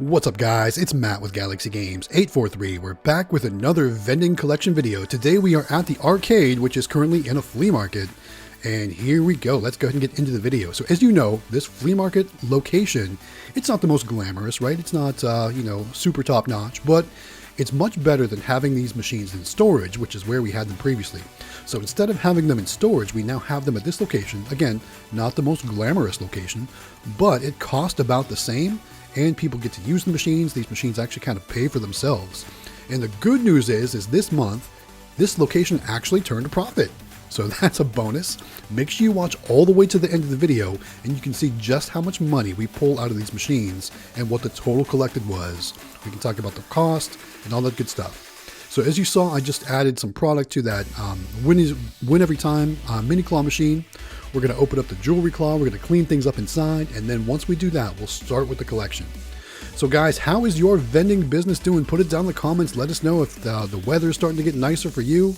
What's up guys, it's Matt with Galaxy Games 843. We're back with another vending collection video. Today we are at the arcade, which is currently in a flea market. And here we go, let's go ahead and get into the video. So as you know, this flea market location, it's not the most glamorous, right? It's not, super top notch, but it's much better than having these machines in storage, which is where we had them previously. So instead of having them in storage, we now have them at this location. Again, not the most glamorous location, but it costs about the same. And people get to use the machines. These machines actually kind of pay for themselves. And the good news is this month, this location actually turned a profit. So that's a bonus. Make sure you watch all the way to the end of the video and you can see just how much money we pull out of these machines and what the total collected was. We can talk about the cost and all that good stuff. So as you saw, I just added some product to that win every time mini claw machine. We're going to open up the jewelry claw, we're going to clean things up inside, and then once we do that, we'll start with the collection. So guys, how is your vending business doing? Put it down in the comments. Let us know if the weather is starting to get nicer for you.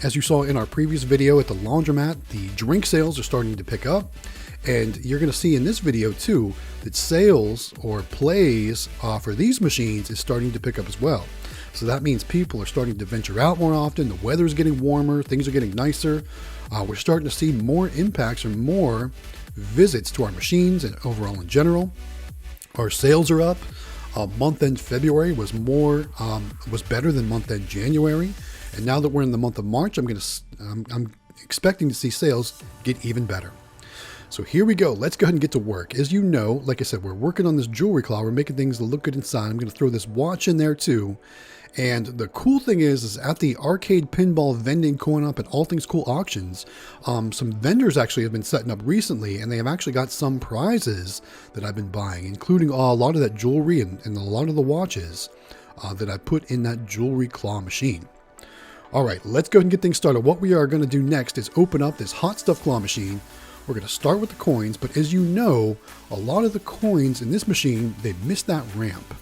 As you saw in our previous video at the laundromat, the drink sales are starting to pick up. And you're going to see in this video too, that sales or plays for these machines is starting to pick up as well. So that means people are starting to venture out more often. The weather is getting warmer. Things are getting nicer. We're starting to see more impacts or more visits to our machines and overall in general. Our sales are up. Month-end February was better than month-end January. And now that we're in the month of March, I'm expecting to see sales get even better. So here we go. Let's go ahead and get to work. As you know, like I said, we're working on this jewelry claw. We're making things look good inside. I'm going to throw this watch in there too. And the cool thing is at the arcade pinball vending going up at All Things Cool auctions, some vendors actually have been setting up recently, and they have actually got some prizes that I've been buying, including a lot of that jewelry and a lot of the watches that I put in that jewelry claw machine. All right, let's go ahead and get things started. What we are going to do next is open up this hot stuff claw machine. We're going to start with the coins, but as you know, a lot of the coins in this machine, they miss that ramp.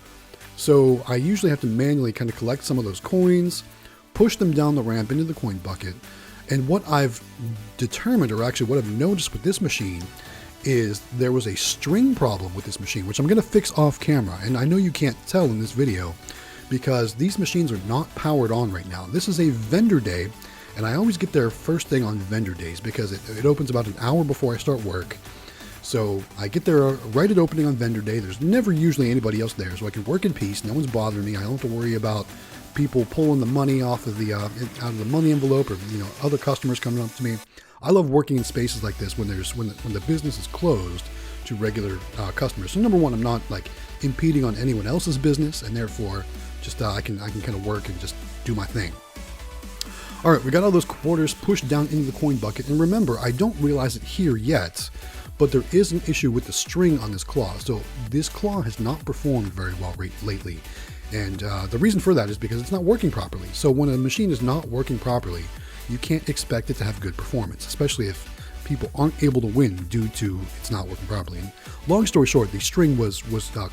So I usually have to manually kind of collect some of those coins, push them down the ramp into the coin bucket. And what I've determined, or actually what I've noticed with this machine, is there was a string problem with this machine, which I'm going to fix off camera. And I know you can't tell in this video because these machines are not powered on right now. This is a vendor day, and I always get there first thing on vendor days because it opens about an hour before I start work. So I get there right at opening on vendor day. There's never usually anybody else there, so I can work in peace. No one's bothering me. I don't have to worry about people pulling the money off of out of the money envelope, or other customers coming up to me. I love working in spaces like this when the business is closed to regular customers. So number one, I'm not like impeding on anyone else's business, and therefore just I can kind of work and just do my thing. All right, we got all those quarters pushed down into the coin bucket, and remember, I don't realize it here yet, but there is an issue with the string on this claw. So this claw has not performed very well lately. And the reason for that is because it's not working properly. So when a machine is not working properly, you can't expect it to have good performance, especially if people aren't able to win due to it's not working properly. And long story short, the string was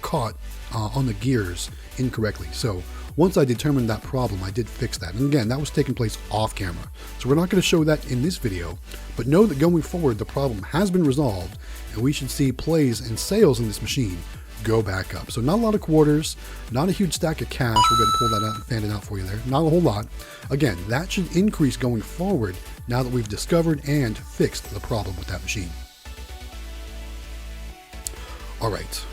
caught on the gears incorrectly. So once I determined that problem, I did fix that. And again, that was taking place off camera. So we're not going to show that in this video, but know that going forward, the problem has been resolved and we should see plays and sales in this machine go back up. So not a lot of quarters, not a huge stack of cash. We're going to pull that out and fan it out for you there. Not a whole lot. Again, that should increase going forward now that we've discovered and fixed the problem with that machine. All right.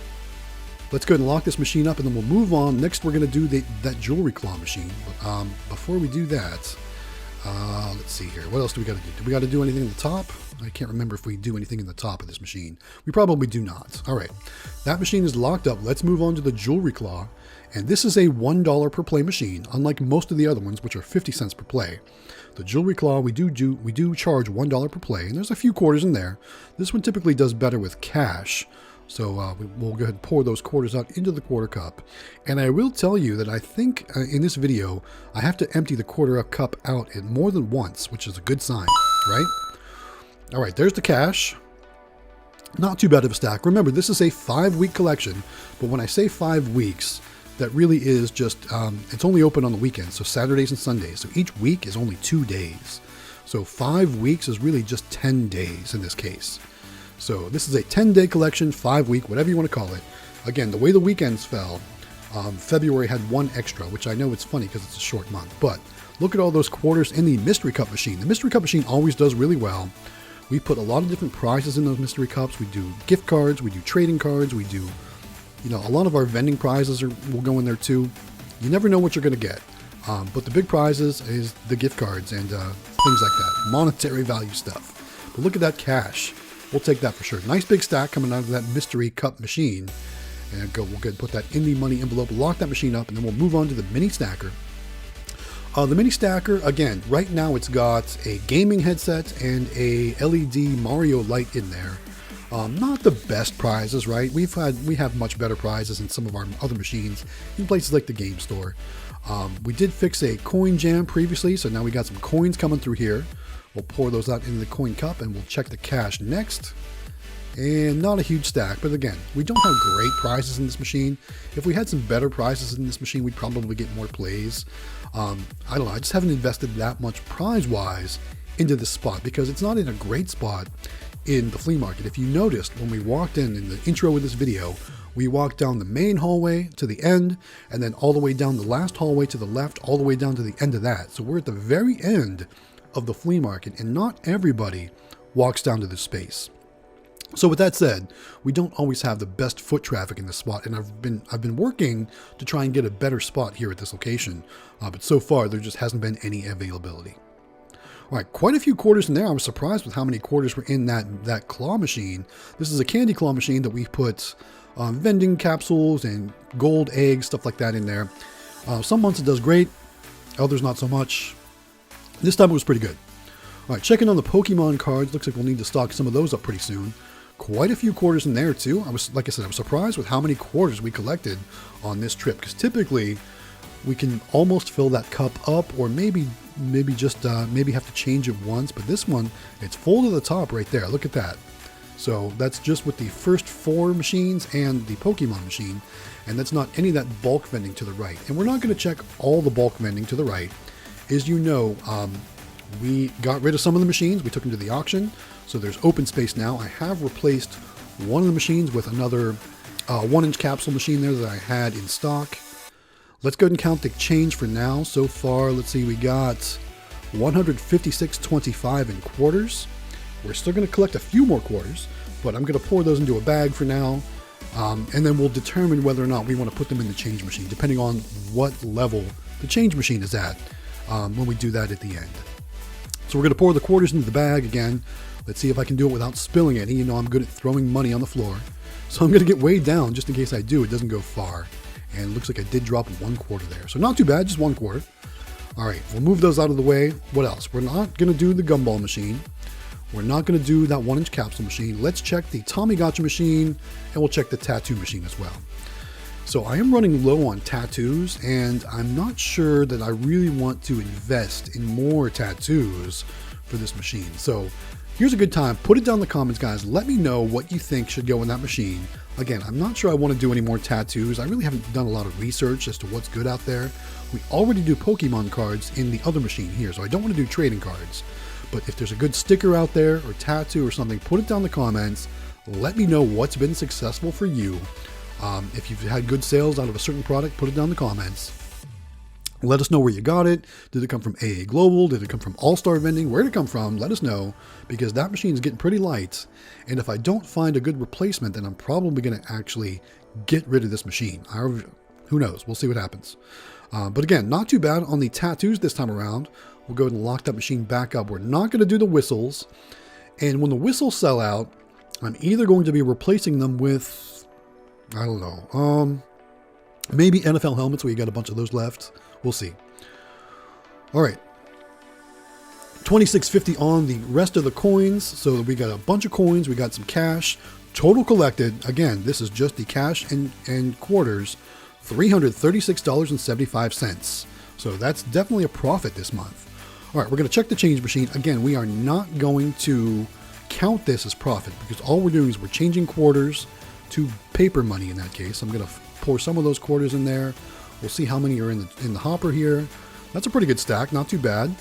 Let's go ahead and lock this machine up and then we'll move on. Next, we're going to do that jewelry claw machine. But before we do that, let's see here. What else do we got to do? Do we got to do anything in the top? I can't remember if we do anything in the top of this machine. We probably do not. All right. That machine is locked up. Let's move on to the jewelry claw. And this is a $1 per play machine, unlike most of the other ones, which are 50 cents per play. The jewelry claw, we do charge $1 per play, and there's a few quarters in there. This one typically does better with cash. So we'll go ahead and pour those quarters out into the quarter cup. And I will tell you that I think in this video, I have to empty the quarter cup out more than once, which is a good sign, right? All right, there's the cash. Not too bad of a stack. Remember, this is a 5-week collection, but when I say 5 weeks, that really is just, it's only open on the weekends, so Saturdays and Sundays. So each week is only 2 days. So 5 weeks is really just 10 days in this case. So this is a 10-day collection, 5-week, whatever you want to call it. Again, the way the weekends fell, February had one extra, which I know it's funny because it's a short month, but look at all those quarters in the mystery cup machine. The mystery cup machine always does really well. We put a lot of different prizes in those mystery cups. We do gift cards, we do trading cards, we do, a lot of our vending prizes will go in there too. You never know what you're going to get. But the big prizes is the gift cards and things like that, monetary value stuff. But look at that cash. We'll take that for sure. Nice big stack coming out of that mystery cup machine. And we'll go ahead and put that in the money envelope, lock that machine up, and then we'll move on to the mini stacker. The mini stacker, again, right now it's got a gaming headset and a LED Mario light in there. Not the best prizes, right? We have much better prizes in some of our other machines in places like the game store. We did fix a coin jam previously, so now we got some coins coming through here. We'll pour those out into the coin cup and we'll check the cash next. And not a huge stack, but again, we don't have great prizes in this machine. If we had some better prizes in this machine, we'd probably get more plays. I don't know, I just haven't invested that much prize-wise into this spot because it's not in a great spot in the flea market. If you noticed, when we walked in the intro of this video, we walked down the main hallway to the end, and then all the way down the last hallway to the left, all the way down to the end of that. So we're at the very end of the flea market, and not everybody walks down to this space. So with that said, we don't always have the best foot traffic in this spot, and I've been working to try and get a better spot here at this location, but so far there just hasn't been any availability. All right, quite a few quarters in there. I was surprised with how many quarters were in that claw machine. This is a candy claw machine that we put vending capsules and gold eggs, stuff like that in there. Some months it does great, others not so much. This time it was pretty good. All right, checking on the Pokemon cards. Looks like we'll need to stock some of those up pretty soon. Quite a few quarters in there too. Like I said, I was surprised with how many quarters we collected on this trip, because typically we can almost fill that cup up, or maybe just maybe have to change it once. But this one, it's full to the top right there. Look at that. So that's just with the first 4 machines and the Pokemon machine, and that's not any of that bulk vending to the right. And we're not going to check all the bulk vending to the right. As you know, we got rid of some of the machines. We took them to the auction, so there's open space now. I have replaced one of the machines with another 1-inch capsule machine there that I had in stock. Let's go ahead and count the change for now. So far, let's see, we got 156.25 in quarters. We're still going to collect a few more quarters, but I'm going to pour those into a bag for now, and then we'll determine whether or not we want to put them in the change machine, depending on what level the change machine is at when we do that at the end. So we're going to pour the quarters into the bag again. Let's see if I can do it without spilling any. You know, I'm good at throwing money on the floor. So I'm going to get way down just in case I do. It doesn't go far. And it looks like I did drop 1 quarter there. So not too bad, just 1 quarter. All right, we'll move those out of the way. What else? We're not going to do the gumball machine. We're not going to do that 1-inch capsule machine. Let's check the Tommy Gotcha machine, and we'll check the tattoo machine as well. So I am running low on tattoos, and I'm not sure that I really want to invest in more tattoos for this machine. So here's a good time. Put it down in the comments, guys. Let me know what you think should go in that machine. Again, I'm not sure I want to do any more tattoos. I really haven't done a lot of research as to what's good out there. We already do Pokemon cards in the other machine here, so I don't want to do trading cards. But if there's a good sticker out there or tattoo or something, put it down in the comments. Let me know what's been successful for you. If you've had good sales out of a certain product, put it down in the comments. Let us know where you got it. Did it come from AA Global? Did it come from All-Star Vending? Where did it come from? Let us know, because that machine is getting pretty light. And if I don't find a good replacement, then I'm probably going to actually get rid of this machine. Who knows? We'll see what happens. But again, not too bad on the tattoos this time around. We'll go ahead and lock that machine back up. We're not going to do the whistles. And when the whistles sell out, I'm either going to be replacing them with, I don't know, maybe NFL helmets. We got a bunch of those left. We'll see. All right. $26.50 on the rest of the coins. So we got a bunch of coins. We got some cash. Total collected. Again, this is just the cash and quarters. $336.75. So that's definitely a profit this month. All right, we're going to check the change machine. Again, we are not going to count this as profit, because all we're doing is we're changing quarters to paper money in that case. I'm going to pour some of those quarters in there. We'll see how many are in the hopper here. That's a pretty good stack, not too bad.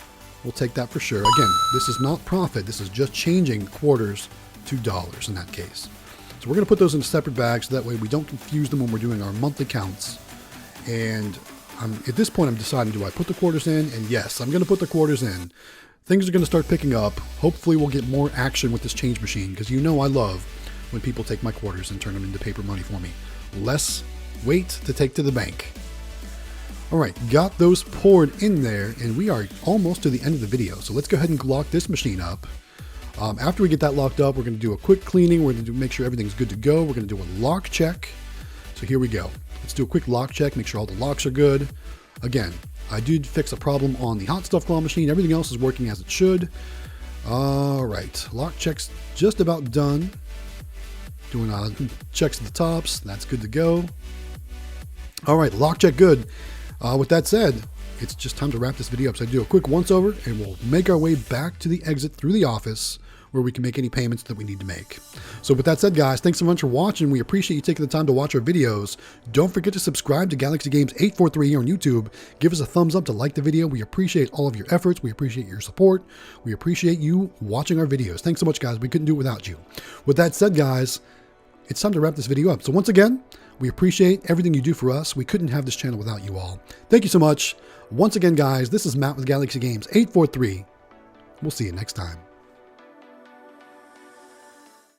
We'll take that for sure. Again, this is not profit. This is just changing quarters to dollars in that case. So we're going to put those in a separate bag so that way we don't confuse them when we're doing our monthly counts. And at this point, I'm deciding, do I put the quarters in? And yes, I'm going to put the quarters in. Things are going to start picking up. Hopefully we'll get more action with this change machine, because you know I love when people take my quarters and turn them into paper money for me. Less weight to take to the bank. All right, got those poured in there, and we are almost to the end of the video. So let's go ahead and lock this machine up. After we get that locked up, we're going to do a quick cleaning. We're going to make sure everything's good to go. We're going to do a lock check. So here we go. Let's do a quick lock check, make sure all the locks are good. Again, I did fix a problem on the hot stuff claw machine. Everything else is working as it should. All right, lock check's just about done. Doing checks at the tops. That's good to go. All right, lock check good. With that said, it's just time to wrap this video up. So I do a quick once over and we'll make our way back to the exit through the office where we can make any payments that we need to make. So with that said, guys, thanks so much for watching. We appreciate you taking the time to watch our videos. Don't forget to subscribe to Galaxy Games 843 here on YouTube. Give us a thumbs up to like the video. We appreciate all of your efforts. We appreciate your support. We appreciate you watching our videos. Thanks so much, guys. We couldn't do it without you. With that said, guys, it's time to wrap this video up. So once again, we appreciate everything you do for us. We couldn't have this channel without you all. Thank you so much. Once again, guys, this is Matt with Galaxy Games 843. We'll see you next time.